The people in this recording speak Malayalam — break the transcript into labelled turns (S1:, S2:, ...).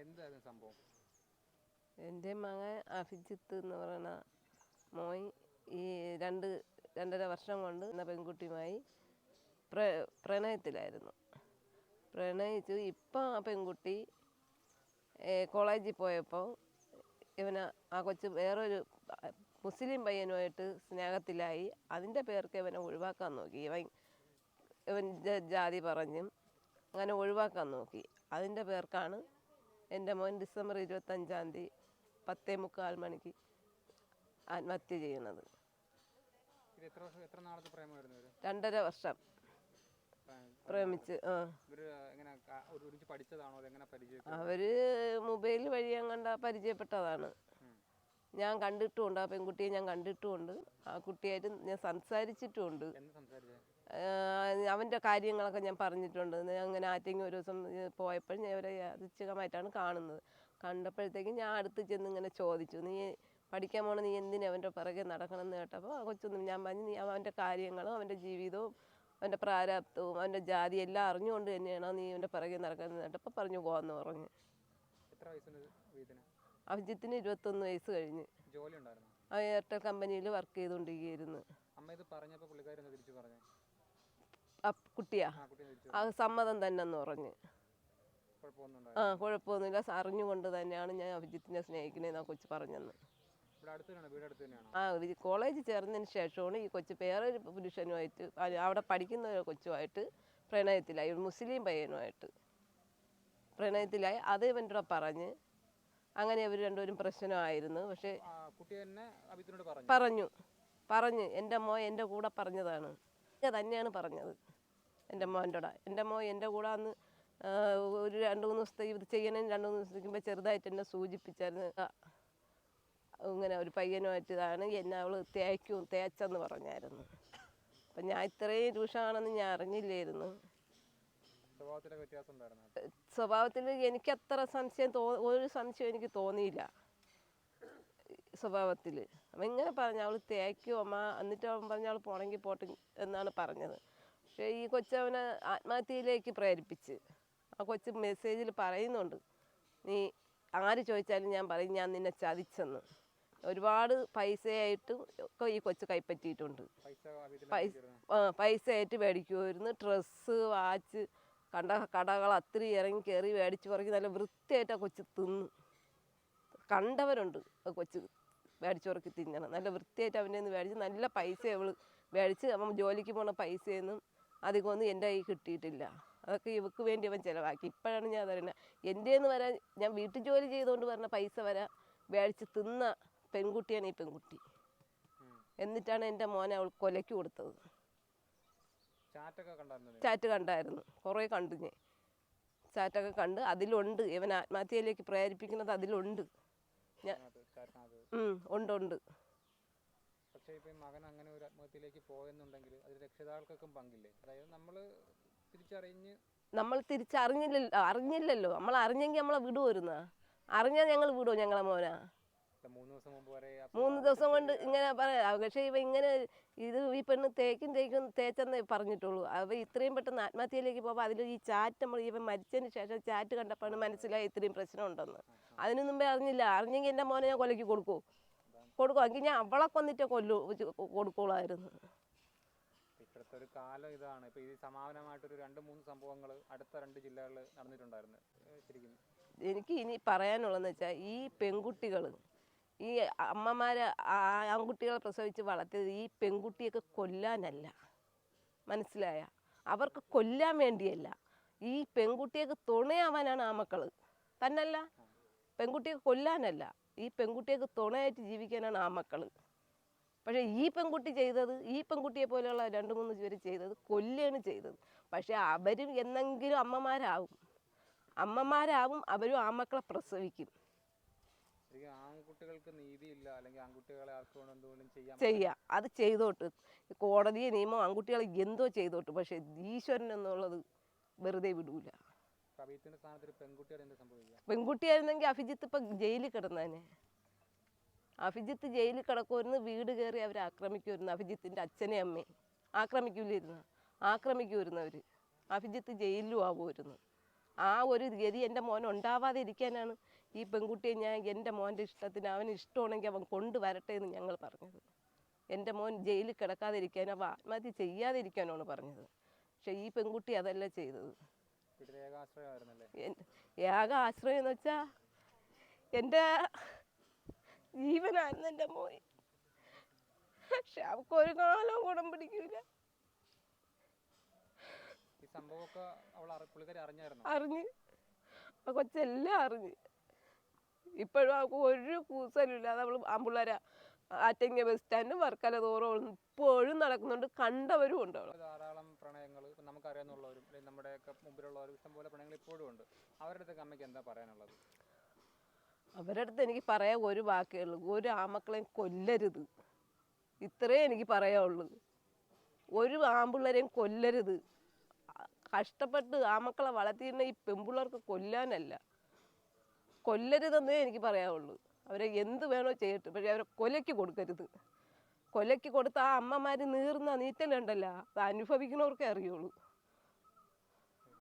S1: എന്തായിരുന്നു സംഭവം?
S2: എൻ്റെ മകൻ അഭിജിത്ത് എന്ന് പറയുന്ന മോൻ ഈ 2-2.5 വർഷം കൊണ്ട് എന്ന പെൺകുട്ടിയുമായി പ്രണയത്തിലായിരുന്നു. പ്രണയിച്ചു. ഇപ്പം ആ പെൺകുട്ടി കോളേജിൽ പോയപ്പോൾ ആ കൊച്ച് വേറൊരു മുസ്ലിം പയ്യനുമായിട്ട് സ്നേഹത്തിലായി. അതിൻ്റെ പേർക്ക് ഇവനെ ഒഴിവാക്കാൻ നോക്കി. ഇവൻ ജാതി പറഞ്ഞും അങ്ങനെ ഒഴിവാക്കാൻ നോക്കി. അതിൻ്റെ പേർക്കാണ് എൻ്റെ മോൻ ഡിസംബർ 25 തീയതി 10:45 മണിക്ക് ആത്മഹത്യ ചെയ്യുന്നത്. 2.5 വർഷം പ്രേമിച്ച്. അവര് മൊബൈൽ വഴി അങ്ങണ്ട പരിചയപ്പെട്ടതാണ്. ഞാൻ കണ്ടിട്ടുമുണ്ട്, ആ പെൺകുട്ടിയെ ഞാൻ കണ്ടിട്ടുമുണ്ട്. ആ കുട്ടിയായിട്ട് ഞാൻ സംസാരിച്ചിട്ടുമുണ്ട്. അവൻ്റെ കാര്യങ്ങളൊക്കെ ഞാൻ പറഞ്ഞിട്ടുണ്ട്. അങ്ങനെ ആറ്റെങ്കിൽ ഒരു ദിവസം പോയപ്പോൾ ഞാൻ അവരെ യാദൃച്ഛികമായിട്ടാണ് കാണുന്നത്. കണ്ടപ്പോഴത്തേക്കും ഞാൻ അടുത്ത് ചെന്ന് ഇങ്ങനെ ചോദിച്ചു, നീ പഠിക്കാൻ പോകണം, നീ എന്തിനും അവൻ്റെ പിറകെ നടക്കണമെന്ന് കേട്ടപ്പോൾ ആ കൊച്ചൊന്നും ഞാൻ പറഞ്ഞു, നീ അവൻ്റെ കാര്യങ്ങളും അവൻ്റെ ജീവിതവും അവൻ്റെ പ്രാരാബ്ദവും അവൻ്റെ ജാതി എല്ലാം അറിഞ്ഞുകൊണ്ട് തന്നെയാണോ നീ അവൻ്റെ പിറകെ നടക്കുന്നത് കേട്ടപ്പോൾ പറഞ്ഞു പോകാമെന്ന് പറഞ്ഞു. അഭിജിത്തിന് 21 വയസ്സ് കഴിഞ്ഞ്. ആ എയർടെൽ കമ്പനിയിൽ വർക്ക് ചെയ്തുകൊണ്ടിരിക്കുകയായിരുന്നു. കുട്ടിയാ അത് സമ്മതം തന്നെ എന്ന് പറഞ്ഞ്. കുഴപ്പമൊന്നുമില്ല, അറിഞ്ഞുകൊണ്ട് തന്നെയാണ് ഞാൻ അഭിജിത്തിനെ സ്നേഹിക്കണേന്ന് ആ കൊച്ച് പറഞ്ഞെന്ന്. കോളേജിൽ ചേർന്നതിന് ശേഷമാണ് ഈ കൊച്ച് വേറൊരു പുരുഷനുമായിട്ട് അവിടെ പഠിക്കുന്ന ഒരു കൊച്ചുമായിട്ട് പ്രണയത്തിലായി. ഒരു മുസ്ലിം പയ്യനുമായിട്ട് പ്രണയത്തിലായി. അത് ഇവൻ്റെ കൂടെ പറഞ്ഞ് അങ്ങനെ അവർ രണ്ടുപേരും പ്രശ്നമായിരുന്നു. പക്ഷേ പറഞ്ഞു എൻ്റെ മോൻ എൻ്റെ കൂടെ പറഞ്ഞതാണ്, തന്നെയാണ് പറഞ്ഞത് എൻ്റെ മോൻ്റെ കൂടെ. എൻ്റെ മോൻ എൻ്റെ കൂടെ അന്ന് ഒരു 2-3 ദിവസത്തേക്ക് ഇത് ചെയ്യണമെന്ന് 2-3 ദിവസത്തേക്കുമ്പോൾ ചെറുതായിട്ട് എന്നെ സൂചിപ്പിച്ചായിരുന്നു. ഇങ്ങനെ ഒരു പയ്യനുമായിട്ട് ഇതാണ് എന്നെ അവൾ തേച്ചെന്ന് പറഞ്ഞായിരുന്നു. അപ്പം ഞാൻ ഇത്രയും രൂക്ഷമാണെന്ന് ഞാൻ അറിഞ്ഞില്ലായിരുന്നു. സ്വഭാവത്തിൽ എനിക്കത്ര ഒരു സംശയം എനിക്ക് തോന്നിയില്ല സ്വഭാവത്തിൽ. അപ്പം ഇങ്ങനെ പറഞ്ഞു, അവൾ തേക്കും അമ്മ, എന്നിട്ട് അവൻ പറഞ്ഞ അവൾ പോണെങ്കിൽ പോട്ടെ എന്നാണ് പറഞ്ഞത്. പക്ഷേ ഈ കൊച്ചവനെ ആത്മഹത്യയിലേക്ക് പ്രേരിപ്പിച്ച്. ആ കൊച്ച് മെസ്സേജിൽ പറയുന്നുണ്ട്, നീ ആര് ചോദിച്ചാലും ഞാൻ പറയും ഞാൻ നിന്നെ ചതിച്ചെന്ന്. ഒരുപാട് പൈസയായിട്ട് ഒക്കെ ഈ കൊച്ച് കൈപ്പറ്റിയിട്ടുണ്ട്. പൈസയായിട്ട് മേടിക്കുമായിരുന്നു. ഡ്രസ്സ്, വാച്ച്, കടകൾ അത്രയും ഇറങ്ങി കയറി മേടിച്ച് പറക്കി നല്ല വൃത്തിയായിട്ട് ആ കൊച്ച് തിന്ന്. കണ്ടവരുണ്ട് ആ കൊച്ച് മേടിച്ച് പറക്കി തിന്നണം. നല്ല വൃത്തിയായിട്ട് അവൻ്റെ നിന്ന് മേടിച്ച് നല്ല പൈസ അവൾ മേടിച്ച്. അവൻ ജോലിക്ക് പോണ പൈസയൊന്നും അധികമൊന്നും എൻ്റെ കയ്യിൽ കിട്ടിയിട്ടില്ല. അതൊക്കെ ഇവക്ക് വേണ്ടി അവൻ ചിലവാക്കി. ഇപ്പോഴാണ് ഞാൻ അതറിയുന്നത്. എൻ്റെന്ന് വരാൻ ഞാൻ വീട്ടു ജോലി ചെയ്തുകൊണ്ട് പറഞ്ഞ പൈസ വരെ മേടിച്ച് തിന്ന പെൺകുട്ടിയാണ് ഈ പെൺകുട്ടി. എന്നിട്ടാണ് എൻ്റെ മോനെ അവൾ കൊലയ്ക്ക് കൊടുത്തത്. ചാറ്റ് കണ്ടായിരുന്നു, കുറേ കണ്ടു ഞാൻ. ചാറ്റൊക്കെ കണ്ട് അതിലുണ്ട് ഇവൻ ആത്മഹത്യയിലേക്ക് പ്രേരിപ്പിക്കുന്നത്. അതിലുണ്ട് ഉണ്ട്.
S1: പക്ഷേ ഇപ്പം മകൻ അങ്ങനെ ഒരു ആത്മഹത്യയിലേക്ക് പോയെന്നുണ്ടെങ്കിൽ അത് രക്ഷിതാക്കൾക്കും പങ്കില്ലേ? അതായത്
S2: നമ്മൾ അറിഞ്ഞില്ലല്ലോ. നമ്മൾ അറിഞ്ഞെങ്കിൽ നമ്മളെ വിടുമായിരുന്ന? അറിഞ്ഞാൽ ഞങ്ങൾ വിടുമോ ഞങ്ങളെ മോനാ? 3 ദിവസം കൊണ്ട് ഇങ്ങനെ പറയാം. പക്ഷേ ഇവ ഇങ്ങനെ ഈ പെണ്ണ് തേച്ചെന്നേ പറഞ്ഞിട്ടുള്ളൂ. അവ ഇത്രയും പെട്ടെന്ന് ആത്മഹത്യയിലേക്ക് പോകുമ്പോൾ അതിൽ ഈ ചാറ്റ് നമ്മൾ ഇവൻ മരിച്ചതിന് ശേഷം ചാറ്റ് കണ്ടപ്പോഴാണ് മനസ്സിലായി ഇത്രയും പ്രശ്നം ഉണ്ടെന്ന്. അതിനു മുമ്പേ അറിഞ്ഞില്ല. അറിഞ്ഞെങ്കിൽ എൻ്റെ മോനെ ഞാൻ കൊലയ്ക്ക് കൊടുക്കും. എങ്കിൽ ഞാൻ അവളെ കൊന്നിട്ട് കൊടുക്കുള്ളായിരുന്നു.
S1: ഇപ്പോഴത്തെ ഒരു കാലം ഇതാണ്. ഇപ്പോൾ ഈ സമാനമായിട്ടൊരു 2-3 സംഭവങ്ങൾ അടുത്ത 2 ജില്ലകളിൽ നടന്നിട്ടുണ്ടായിരുന്നു. ശരിക്കും
S2: എനിക്ക് ഇനി പറയാനുള്ളതെന്ന് വെച്ചാൽ, ഈ പെൺകുട്ടികൾ, ഈ അമ്മമാരെ ആൺകുട്ടികളെ പ്രസവിച്ച് വളർത്തിയത് ഈ പെൺകുട്ടിയൊക്കെ കൊല്ലാനല്ല, മനസ്സിലായ? അവർക്ക് കൊല്ലാൻ വേണ്ടിയല്ല, ഈ പെൺകുട്ടിയൊക്കെ തുണയാവാനാണ് ആ മക്കൾ. തന്നല്ല, പെൺകുട്ടിയൊക്കെ കൊല്ലാനല്ല, ഈ പെൺകുട്ടിയൊക്കെ തുണയായിട്ട് ജീവിക്കാനാണ് ആ മക്കൾ. പക്ഷേ ഈ പെൺകുട്ടി ചെയ്തത്, ഈ പെൺകുട്ടിയെ പോലെയുള്ള 2-3 പേര് ചെയ്തത് കൊല്ലാണ് ചെയ്തത്. പക്ഷേ അവരും എന്നെങ്കിലും അമ്മമാരാവും, അവരും ആ മക്കളെ പ്രസവിക്കും.
S1: ആൺകുട്ടികൾക്ക് നീതിയില്ല, അല്ലെങ്കിൽ ആൺകുട്ടികളെ
S2: ചെയ്യാം. അത് ചെയ്തോട്ട്, കോടതിയെ നിയമം ആൺകുട്ടികളെ എന്തോ ചെയ്തോട്ട്. പക്ഷെ ഈശ്വരൻ എന്നുള്ളത് വെറുതെ വിടൂല. പെൺകുട്ടിയായിരുന്നെങ്കിൽ അഭിജിത്ത് ഇപ്പം ജയിലിൽ കിടന്നേനെ. അഭിജിത്ത് ജയിലിൽ കിടക്കുമായിരുന്നു. വീട് കയറി അവർ ആക്രമിക്കുമായിരുന്നു. അഭിജിത്തിൻ്റെ അച്ഛനെയും അമ്മയും ആക്രമിക്കുമായിരുന്നു അവർ. അഭിജിത്ത് ജയിലിലും ആവുമായിരുന്നു. ആ ഒരു ഗതി എൻ്റെ മോൻ ഉണ്ടാവാതെ ഇരിക്കാനാണ് ഈ പെൺകുട്ടിയെ ഞാൻ എൻ്റെ മോൻ്റെ ഇഷ്ടത്തിന് അവന് ഇഷ്ടമാണെങ്കിൽ അവൻ കൊണ്ടുവരട്ടെ എന്ന് ഞങ്ങൾ പറഞ്ഞത്. എൻ്റെ മോൻ ജയിലിൽ കിടക്കാതിരിക്കാനോ അവ ആത്മഹത്യ ചെയ്യാതിരിക്കാനാണ് പറഞ്ഞത്. പക്ഷെ ഈ പെൺകുട്ടി അതല്ല ചെയ്തത്. ഏക ആശ്രയം എന്ന് വെച്ചാൽ എൻ്റെ ജീവനായിരുന്നു എൻ്റെ മോൻ. പക്ഷെ അവൾക്ക് ഒരു കാലം ഗുണം പിടിക്കൂല. അറിഞ്ഞ് ആ കൊച്ചെല്ലാം അറിഞ്ഞ്. ഇപ്പോഴും അവൾക്ക് ഒരു കൂസലില്ലാതെ അവൾ ആമ്പിള്ളേരെ ആറ്റങ്ങ ബസ് സ്റ്റാൻഡ് വർക്കല തോറും ഇപ്പോഴും നടക്കുന്നുണ്ട്. കണ്ടവരും ഉണ്ട്.
S1: ധാരാളം പ്രണയങ്ങൾ നമുക്കറിയാവുന്നവരും നമ്മുടെയൊക്കെ മുമ്പിലുള്ളവരും ഇഷ്ടംപോലെ പ്രണയങ്ങൾ ഇപ്പോഴും ഉണ്ട്. അവരുടെ അടുത്ത് അമ്മയ്ക്ക് എന്താ പറയാനുള്ളത്?
S2: അവരുടെ അടുത്ത് എനിക്ക് പറയാൻ ഒരു വാക്കേ ഉള്ളൂ, ഒരു ആമക്കളെയും കൊല്ലരുത്. ഇത്രേ എനിക്ക് പറയാനുള്ളൂ. ഒരു ആമ്പിള്ളേരെയും കൊല്ലരുത്. കഷ്ടപ്പെട്ട് ആമക്കളെ വളർത്തിയിരുന്ന ഈ പെൺപിള്ളേർക്ക് കൊല്ലാനല്ല, കൊല്ലരുതെന്നേ എനിക്ക് പറയാനുള്ളൂ. അവരെ എന്ത് വേണോ ചെയ്യട്ടെ, പക്ഷെ അവരെ കൊലയ്ക്ക് കൊടുക്കരുത്. കൊലയ്ക്ക് കൊടുത്ത ആ അമ്മമാർ നീർന്ന നീറ്റലുണ്ടല്ലോ, അത് അനുഭവിക്കുന്നവർക്കേ അറിയുള്ളൂ.